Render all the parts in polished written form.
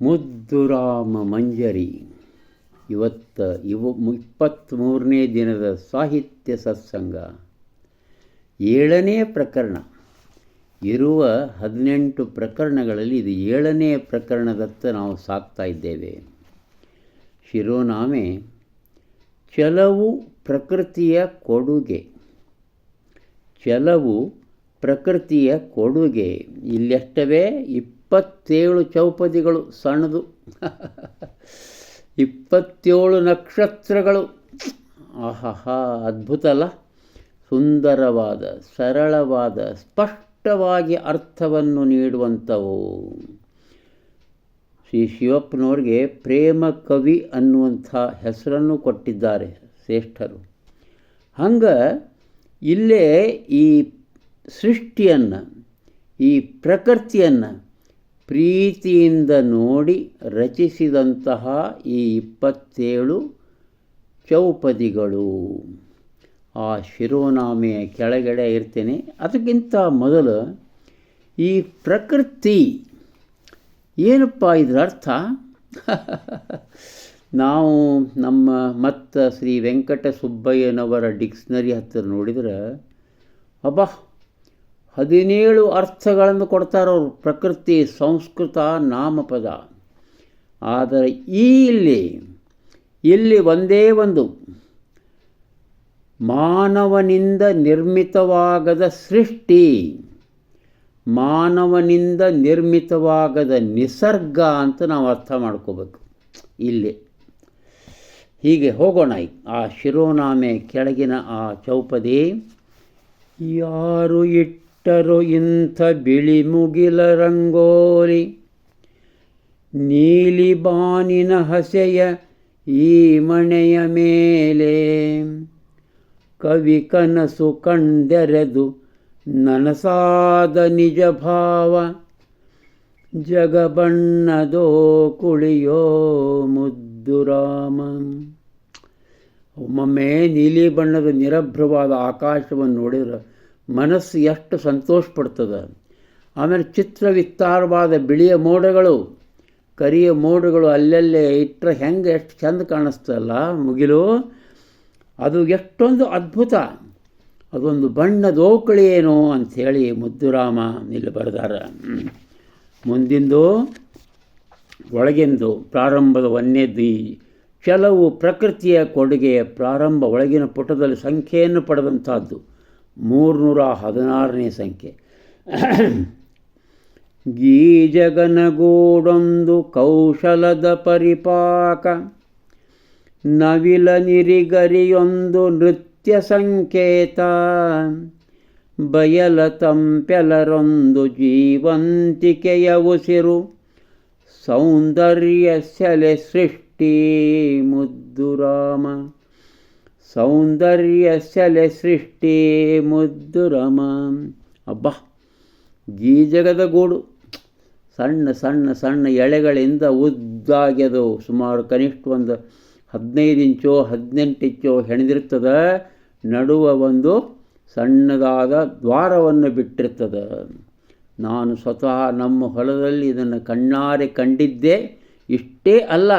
ಮುದ್ದುರಾಮ ಮಂಜರಿ. ಇವತ್ತು 23ನೇ ದಿನದ ಸಾಹಿತ್ಯ ಸತ್ಸಂಗ, 7ನೇ ಪ್ರಕರಣ. ಇರುವ 18 ಪ್ರಕರಣಗಳಲ್ಲಿ ಇದು 7ನೇ ಪ್ರಕರಣದತ್ತ ನಾವು ಸಾಕ್ತಾ ಇದ್ದೇವೆ. ಶಿರೋನಾಮೆ ಛಲವು ಪ್ರಕೃತಿಯ ಕೊಡುಗೆ. ಛಲವು ಪ್ರಕೃತಿಯ ಕೊಡುಗೆ. ಇಲ್ಲೆಷ್ಟವೇ 27 ಚೌಪದಿಗಳು, ಸಣ್ಣದು 27 ನಕ್ಷತ್ರಗಳು. ಆಹಾ, ಅದ್ಭುತ ಅಲ್ಲ? ಸುಂದರವಾದ, ಸರಳವಾದ, ಸ್ಪಷ್ಟವಾಗಿ ಅರ್ಥವನ್ನು ನೀಡುವಂಥವು. ಶ್ರೀ ಶಿವಪ್ಪನವ್ರಿಗೆ ಪ್ರೇಮ ಕವಿ ಅನ್ನುವಂಥ ಹೆಸರನ್ನು ಕೊಟ್ಟಿದ್ದಾರೆ ಶ್ರೇಷ್ಠರು. ಹಂಗೆ ಇಲ್ಲೇ ಈ ಸೃಷ್ಟಿಯನ್ನು, ಈ ಪ್ರಕೃತಿಯನ್ನು ಪ್ರೀತಿಯಿಂದ ನೋಡಿ ರಚಿಸಿದಂತಹ ಈ 27 ಚೌಪದಿಗಳು. ಆ ಶಿರೋನಾಮೆಯ ಕೆಳಗಡೆ ಇರ್ತೇನೆ. ಅದಕ್ಕಿಂತ ಮೊದಲು ಈ ಪ್ರಕೃತಿ ಏನಪ್ಪ ಇದರ ಅರ್ಥ? ನಾವು ಮತ್ತು ಶ್ರೀ ವೆಂಕಟ ಸುಬ್ಬಯ್ಯನವರ ಡಿಕ್ಷ್ನರಿ ಹತ್ತಿರ ನೋಡಿದರೆ ಅಬ್ಬಾ 17 ಅರ್ಥಗಳನ್ನು ಕೊಡ್ತಾರವರು. ಪ್ರಕೃತಿ ಸಂಸ್ಕೃತ ನಾಮಪದ. ಆದರೆ ಇಲ್ಲಿ ಒಂದೇ ಒಂದು ಮಾನವನಿಂದ ನಿರ್ಮಿತವಾಗದ ಸೃಷ್ಟಿ, ಮಾನವನಿಂದ ನಿರ್ಮಿತವಾಗದ ನಿಸರ್ಗ ಅಂತ ನಾವು ಅರ್ಥ ಮಾಡ್ಕೋಬೇಕು. ಇಲ್ಲಿ ಹೀಗೆ ಹೋಗೋಣ. ಆ ಶಿರೋನಾಮೆ ಕೆಳಗಿನ ಆ ಚೌಪದಿ. ಯಾರು ಇಟ್ಟರು ಇಂಥ ಬಿಳಿ ಮುಗಿಲ ರಂಗೋಲಿ, ನೀಲಿ ಬಾನಿನ ಹಸೆಯ ಈ ಮಣೆಯ ಮೇಲೆ, ಕವಿ ಕನಸು ಕಂಡೆರೆದು ನನಸಾದ ನಿಜ ಭಾವ, ಜಗಬಣ್ಣದೋ ಕುಳಿಯೋ ಮುದ್ದುರಾಮ. ಒಮ್ಮೊಮ್ಮೆ ನೀಲಿ ಬಣ್ಣದ ನಿರಭ್ರವಾದ ಆಕಾಶವನ್ನು ನೋಡಿದ್ರೆ ಮನಸ್ಸು ಎಷ್ಟು ಸಂತೋಷ ಪಡ್ತದೆ. ಆಮೇಲೆ ಚಿತ್ರವಿಸ್ತಾರವಾದ ಬಿಳಿಯ ಮೋಡಗಳು, ಕರಿಯ ಮೋಡಗಳು ಅಲ್ಲಲ್ಲೇ ಇಟ್ಟರೆ ಹೆಂಗೆ ಎಷ್ಟು ಚೆಂದ ಕಾಣಿಸ್ತಲ್ಲ ಮುಗಿಲು. ಅದು ಎಷ್ಟೊಂದು ಅದ್ಭುತ. ಅದೊಂದು ಬಣ್ಣದೋಕಳಿ ಏನು ಅಂಥೇಳಿ ಮುದ್ದುರಾಮ ಇಲ್ಲಿ ಬರೆದಾರ. ಮುಂದಿಂದು ಒಳಗಿಂದು ಪ್ರಾರಂಭದ ಒಂದನೇದ್ದು ಈ ಛಲವು ಪ್ರಕೃತಿಯ ಕೊಡುಗೆಯ ಪ್ರಾರಂಭ. ಒಳಗಿನ ಪುಟದಲ್ಲಿ ಸಂಖ್ಯೆಯನ್ನು ಪಡೆದಂಥದ್ದು 316ನೇ ಸಂಖ್ಯೆ. ಗೀಜಗನಗೂಡೊಂದು ಕೌಶಲದ ಪರಿಪಾಕ, ನವಿಲ ನಿರಿಗರಿಯೊಂದು ನೃತ್ಯ ಸಂಕೇತ, ಬಯಲ ತಂಪೆಲರೊಂದು ಜೀವಂತಿಕೆಯ ಉಸಿರು, ಸೌಂದರ್ಯ ಸೆಲೆ ಸೃಷ್ಟಿ ಮುದ್ದುರಾಮ, ಸೌಂದರ್ಯ ಸೆಲೆ ಸೃಷ್ಟಿ ಮುದ್ದುರಾಮ. ಅಬ್ಬಾ, ಗೀಜಗದ ಗೂಡು ಸಣ್ಣ ಸಣ್ಣ ಸಣ್ಣ ಎಳೆಗಳಿಂದ ಉದ್ದಾಗ್ಯದು. ಸುಮಾರು ಕನಿಷ್ಠ ಒಂದು 15 ಇಂಚೋ 18 ಇಂಚೋ ಹೆಣೆದಿರ್ತದೆ. ನಡುವ ಒಂದು ಸಣ್ಣದಾದ ದ್ವಾರವನ್ನು ಬಿಟ್ಟಿರ್ತದೆ. ನಾನು ಸ್ವತಃ ನಮ್ಮ ಹೊಲದಲ್ಲಿ ಇದನ್ನು ಕಣ್ಣಾರೆ ಕಂಡಿದ್ದೆ. ಇಷ್ಟೇ ಅಲ್ಲ,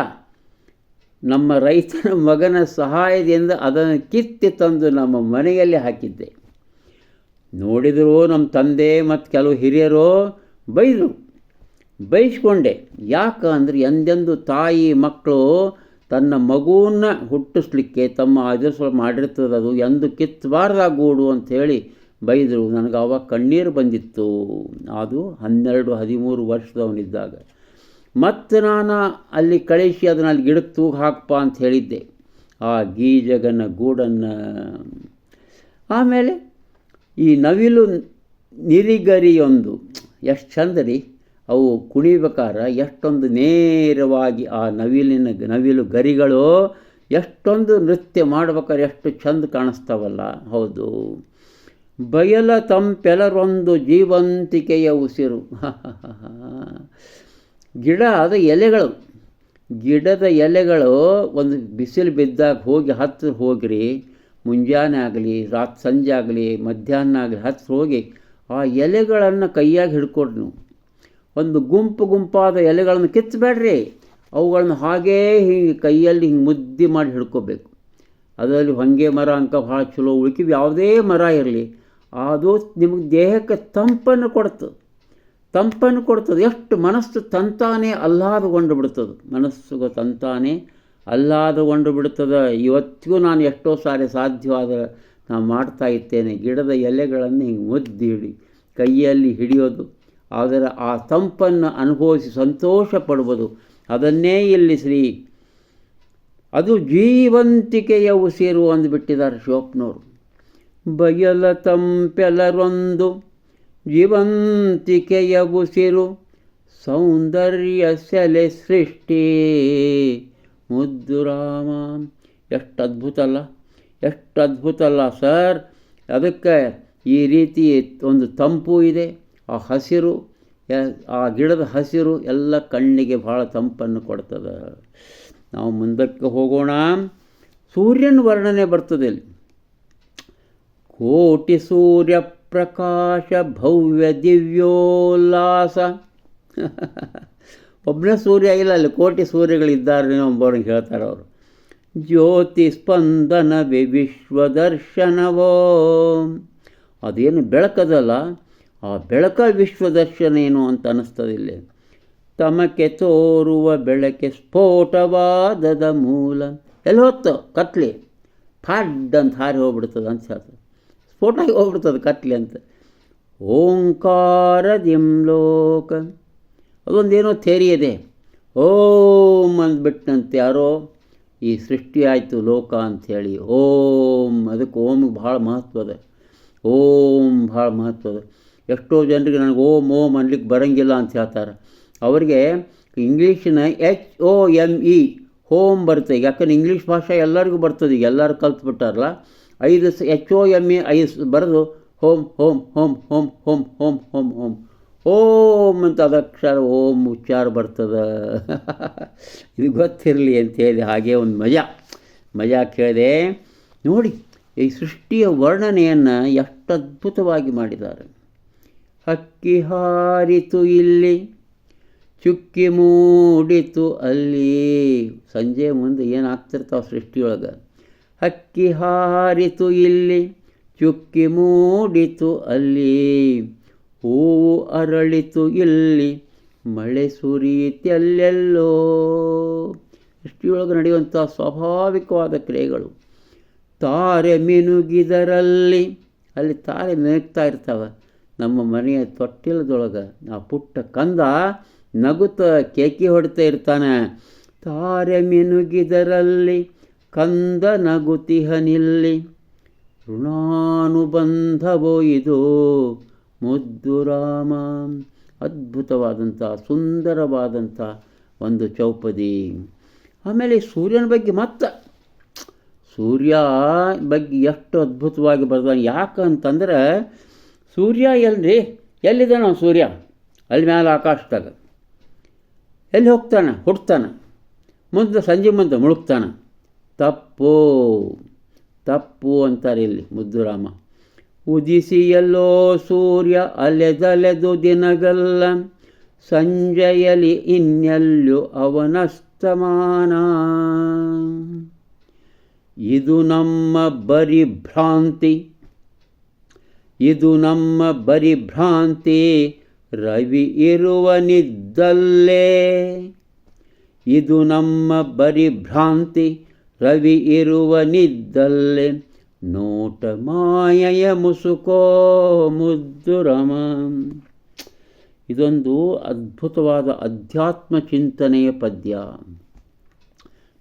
ನಮ್ಮ ರೈತನ ಮಗನ ಸಹಾಯದಿಂದ ಅದನ್ನು ಕಿತ್ತಿ ತಂದು ನಮ್ಮ ಮನೆಯಲ್ಲಿ ಹಾಕಿದ್ದೆ. ನೋಡಿದರೂ ನಮ್ಮ ತಂದೆ ಮತ್ತು ಕೆಲವು ಹಿರಿಯರು ಬೈಸ್ಕೊಂಡೆ. ಯಾಕಂದ್ರೆ ಎಂದೆಂದು ತಾಯಿ ಮಕ್ಕಳು ತನ್ನ ಮಗುವನ್ನ ಹುಟ್ಟಿಸ್ಲಿಕ್ಕೆ ತಮ್ಮ ಅದರ್ಸ ಮಾಡಿರ್ತದೆ, ಅದು ಎಂದು ಕಿತ್ತಬಾರ್ದಾಗೂಡು ಅಂಥೇಳಿ ಬೈದರು. ನನಗೆ ಆವಾಗ ಕಣ್ಣೀರು ಬಂದಿತ್ತು. ಅದು 12-13 ವರ್ಷದವನಿದ್ದಾಗ. ಮತ್ತು ನಾನು ಅಲ್ಲಿ ಕಳಿಸಿ ಅದನ್ನು ಅಲ್ಲಿ ಗಿಡಕ್ಕೆ ತೂಗು ಹಾಕಪ್ಪ ಅಂತ ಹೇಳಿದ್ದೆ ಆ ಗೀಜಗನ ಗೂಡನ್ನು. ಆಮೇಲೆ ಈ ನವಿಲು ನಿರಿಗರಿಯೊಂದು ಎಷ್ಟು ಚಂದ ರೀ. ಅವು ಕುಣಿಬೇಕಾರ ಎಷ್ಟೊಂದು ನೇರವಾಗಿ ಆ ನವಿಲು ಗರಿಗಳು ಎಷ್ಟೊಂದು ನೃತ್ಯ ಮಾಡ್ಬೇಕಾದ್ರೆ ಎಷ್ಟು ಚಂದ ಕಾಣಿಸ್ತಾವಲ್ಲ. ಹೌದು. ಬಯಲ ತಂಪೆಲರೊಂದು ಜೀವಂತಿಕೆಯ ಉಸಿರು. ಗಿಡ ಅದು ಎಲೆಗಳು ಗಿಡದ ಎಲೆಗಳು ಒಂದು ಬಿಸಿಲು ಬಿದ್ದಾಗ ಹೋಗಿ ಹತ್ತಿರ ಹೋಗ್ರಿ, ಮುಂಜಾನೆ ಆಗಲಿ ಸಂಜೆ ಆಗಲಿ ಮಧ್ಯಾಹ್ನ ಆಗಲಿ ಹತ್ತಿರ ಹೋಗಿ ಆ ಎಲೆಗಳನ್ನು ಕೈಯಾಗಿ ಹಿಡ್ಕೊಡ್ರಿ. ನೀವು ಒಂದು ಗುಂಪಾದ ಎಲೆಗಳನ್ನು ಕಿತ್ತಬೇಡ್ರಿ, ಅವುಗಳನ್ನು ಹಾಗೇ ಹಿಂಗೆ ಕೈಯಲ್ಲಿ ಹಿಂಗೆ ಮುದ್ದೆ ಮಾಡಿ ಹಿಡ್ಕೋಬೇಕು. ಅದರಲ್ಲಿ ಹೊಂಗೆ ಮರ ಅಂಕ ಭಾಳ ಚಲೋ, ಉಳ್ಕಿವಿ ಯಾವುದೇ ಮರ ಇರಲಿ ಅದು ನಿಮಗೆ ದೇಹಕ್ಕೆ ತಂಪನ್ನು ಕೊಡ್ತದೆ. ಎಷ್ಟು ಮನಸ್ಸು ತಂತಾನೇ ಆಹ್ಲಾದಗೊಂಡು ಬಿಡ್ತದೆ, ಮನಸ್ಸು ತಂತಾನೇ ಆಹ್ಲಾದಗೊಂಡು ಬಿಡ್ತದೆ. ಇವತ್ತಿಗೂ ನಾನು ಎಷ್ಟೋ ಸಾರಿ ಸಾಧ್ಯವಾದ ನಾನು ಮಾಡ್ತಾ ಇರ್ತೇನೆ. ಗಿಡದ ಎಲೆಗಳನ್ನು ಹಿಂಗೆ ಮುದ್ದಿಡಿ ಕೈಯಲ್ಲಿ ಹಿಡಿಯೋದು, ಅದರ ಆ ತಂಪನ್ನು ಅನುಭವಿಸಿ ಸಂತೋಷ ಪಡುವುದು. ಅದನ್ನೇ ಇಲ್ಲಿ ಅದು ಜೀವಂತಿಕೆಯ ಉಸಿರು ಅಂದುಬಿಟ್ಟಿದ್ದಾರೆ ಶಿವಪ್ಪನವರು. ಬಯಲ ತಂಪೆಲರೊಂದು ಜೀವಂತಿಕೆಯ ಉಸಿರು, ಸೌಂದರ್ಯ ಸೆಲೆ ಸೃಷ್ಟಿ ಮುದ್ದು ರಾಮ. ಎಷ್ಟು ಅದ್ಭುತ ಅಲ್ಲ ಸರ್. ಅದಕ್ಕೆ ಈ ರೀತಿ ಒಂದು ತಂಪು ಇದೆ. ಆ ಹಸಿರು, ಆ ಗಿಡದ ಹಸಿರು ಎಲ್ಲ ಕಣ್ಣಿಗೆ ಭಾಳ ತಂಪನ್ನು ಕೊಡ್ತದೆ. ನಾವು ಮುಂದಕ್ಕೆ ಹೋಗೋಣ. ಸೂರ್ಯನ ವರ್ಣನೆ ಬರ್ತದೆ ಇಲ್ಲಿ. ಕೋಟಿ ಸೂರ್ಯ ಪ್ರಕಾಶ ಭವ್ಯ ದಿವ್ಯೋಲ್ಲಾಸ. ಒಬ್ಬನೇ ಸೂರ್ಯ ಇಲ್ಲ, ಅಲ್ಲಿ ಕೋಟಿ ಸೂರ್ಯಗಳಿದ್ದಾರೆ ಒಬ್ಬರಿಗೆ ಹೇಳ್ತಾರೆ ಅವರು. ಜ್ಯೋತಿ ಸ್ಪಂದನವೇ ವಿಶ್ವದರ್ಶನವೋ. ಅದೇನು ಬೆಳಕದಲ್ಲ, ಆ ಬೆಳಕ ವಿಶ್ವದರ್ಶನ ಏನು ಅಂತ ಅನ್ನಿಸ್ತದೆ ಇಲ್ಲಿ. ತಮಕೆ ತೋರುವ ಬೆಳಕೆ ಸ್ಫೋಟವಾದದ ಮೂಲ. ಎಲ್ಲಿ ಹೊತ್ತು ಕತ್ಲಿ ಫಾಡ್ ಅಂತ ಹಾರಿ ಹೋಗ್ಬಿಡ್ತದೆ ಅಂತ ಹೇಳ್ತಾರೆ. ಸ್ಫೋಟ ಆಗಿ ಹೋಗ್ಬಿಡ್ತದೆ ಕತ್ಲಿ ಅಂತ. ಓಂಕಾರದಿಂ ಲೋಕ, ಅದೊಂದೇನೋ ಥೇರಿ ಇದೆ. ಓಂ ಅಂದ್ಬಿಟ್ಟಂತೆ ಯಾರೋ ಈ ಸೃಷ್ಟಿ ಆಯಿತು ಲೋಕ ಅಂಥೇಳಿ. ಓಂ, ಅದಕ್ಕೆ ಓಮ್ಗೆ ಭಾಳ ಮಹತ್ವದ. ಓಂ ಭಾಳ ಮಹತ್ವದ. ಎಷ್ಟೋ ಜನರಿಗೆ ನನಗೆ ಓಂ ಅನ್ಲಿಕ್ಕೆ ಬರೋಂಗಿಲ್ಲ ಅಂತ ಹೇಳ್ತಾರೆ. ಅವರಿಗೆ ಇಂಗ್ಲೀಷಿನ HOME ಹೋಮ್ ಬರ್ತದೆ. ಯಾಕಂದ್ರೆ ಇಂಗ್ಲೀಷ್ ಭಾಷೆ ಎಲ್ಲರಿಗೂ ಬರ್ತದೆ, ಈಗ ಎಲ್ಲರೂ ಕಲ್ತ್ಬಿಟ್ಟಾರಲ್ಲ. 5 HOME 5 ಬರೆದು home home home home home home home home ಓಂ ಅಂತ ಅದಕ್ಷರ ಓಂ ಉಚ್ಚಾರ ಬರ್ತದೆ. ಇದು ಗೊತ್ತಿರಲಿ ಅಂಥೇಳಿ ಹಾಗೆ ಒಂದು ಮಜಾ ಕೇಳಿದೆ ನೋಡಿ. ಈ ಸೃಷ್ಟಿಯ ವರ್ಣನೆಯನ್ನು ಎಷ್ಟು ಅದ್ಭುತವಾಗಿ ಮಾಡಿದ್ದಾರೆ. ಹಕ್ಕಿ ಹಾರಿತು ಇಲ್ಲಿ, ಚುಕ್ಕಿ ಮೂಡಿತು ಅಲ್ಲಿ. ಸಂಜೆ ಮುಂದೆ ಏನಾಗ್ತಿರ್ತಾವೆ ಸೃಷ್ಟಿಯೊಳಗೆ. ಹಕ್ಕಿ ಹಾರಿತು ಇಲ್ಲಿ, ಚುಕ್ಕಿ ಮೂಡಿತು ಅಲ್ಲಿ. ಹೂವು ಅರಳಿತು ಇಲ್ಲಿ, ಮಳೆ ಸುರಿಯಿತು ಅಲ್ಲೆಲ್ಲೋ. ಸೃಷ್ಟಿಯೊಳಗೆ ನಡೆಯುವಂಥ ಸ್ವಾಭಾವಿಕವಾದ ಕ್ರಿಯೆಗಳು. ತಾರೆ ಮಿನುಗಿದರಲ್ಲಿ, ಅಲ್ಲಿ ತಾರೆ ಮಿನುಗ್ತಾ ಇರ್ತವೆ. ನಮ್ಮ ಮನೆಯ ತೊಟ್ಟಿಲದೊಳಗೆ ಆ ಪುಟ್ಟ ಕಂದ ನಗುತ್ತ ಕೇಕಿ ಹೊಡಿತಾ ಇರ್ತಾನೆ. ತಾರೆ ಮಿನುಗಿದರಲ್ಲಿ ಕಂದ ನಗುತಿಹನಿಲ್ಲಿ, ಋಣಾನುಬಂಧವೋ ಇದು ಮುದ್ದು ರಾಮ. ಅದ್ಭುತವಾದಂಥ ಸುಂದರವಾದಂಥ ಒಂದು ಚೌಪದಿ. ಆಮೇಲೆ ಸೂರ್ಯನ ಬಗ್ಗೆ ಸೂರ್ಯ ಬಗ್ಗೆ ಎಷ್ಟು ಅದ್ಭುತವಾಗಿ ಬರ್ತಾನೆ. ಯಾಕಂತಂದ್ರೆ ಸೂರ್ಯ ಎಲ್ಲಿದ್ದಾನೆ ನಾವು? ಸೂರ್ಯ ಅಲ್ಲಿ ಮೇಲೆ ಆಕಾಶದಾಗ ಎಲ್ಲಿ ಹೋಗ್ತಾನೆ? ಹುಡ್ತಾನೆ, ಸಂಜೆ ಮುಂದೆ ಮುಳುಗ್ತಾನೆ. ತಪ್ಪು ಅಂತಾರೆ ಇಲ್ಲಿ ಮುದ್ದುರಾಮ. ಉದಿಸಿ ಎಲ್ಲೋ ಸೂರ್ಯ ಅಲೆದಲೆದು ದಿನಗಲ್ಲ, ಸಂಜೆಯಲಿ ಇನ್ನೆಲ್ಲೂ ಅವನಸ್ತಮಾನ. ಇದು ನಮ್ಮ ಬರಿ ಭ್ರಾಂತಿ, ರವಿ ಇರುವನಿದ್ದಲ್ಲೇ. ಇದು ನಮ್ಮ ಬರಿ ಭ್ರಾಂತಿ, ರವಿ ಇರುವನಿದ್ದಲ್ಲೇ. ನೋಟ ಮಾಯೆಯ ಮುಸುಕೋ ಮುದ್ದು ರಮ. ಇದೊಂದು ಅದ್ಭುತವಾದ ಅಧ್ಯಾತ್ಮ ಚಿಂತನೆಯ ಪದ್ಯ.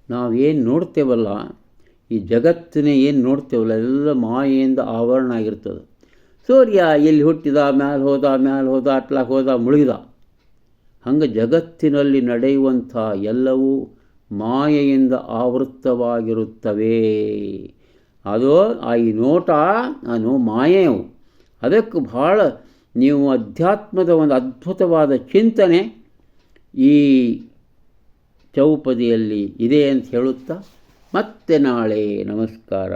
ನಾವೇನು ನೋಡ್ತೇವಲ್ಲ, ಈ ಜಗತ್ತಿನ ಏನು ನೋಡ್ತೇವಲ್ಲ, ಎಲ್ಲ ಮಾಯೆಯಿಂದ ಆವರಣ ಆಗಿರ್ತದೆ. ಸೂರ್ಯ ಎಲ್ಲಿ ಹುಟ್ಟಿದ, ಮ್ಯಾಲೆ ಹೋದ, ಅಟ್ಲಾಗ ಹೋದ, ಮುಳುಗಿದ. ಹಂಗೆ ಜಗತ್ತಿನಲ್ಲಿ ನಡೆಯುವಂಥ ಎಲ್ಲವೂ ಮಾಯೆಯಿಂದ ಆವೃತ್ತವಾಗಿರುತ್ತವೆ. ಅದು ಈ ನೋಟ ಮಾಯೆಯವು. ಅದಕ್ಕೆ ಭಾಳ ನೀವು ಅಧ್ಯಾತ್ಮದ ಒಂದು ಅದ್ಭುತವಾದ ಚಿಂತನೆ ಈ ಚೌಪದಿಯಲ್ಲಿ ಇದೆ ಅಂತ ಹೇಳುತ್ತಾ ಮತ್ತೆ ನಾಳೆ ನಮಸ್ಕಾರ.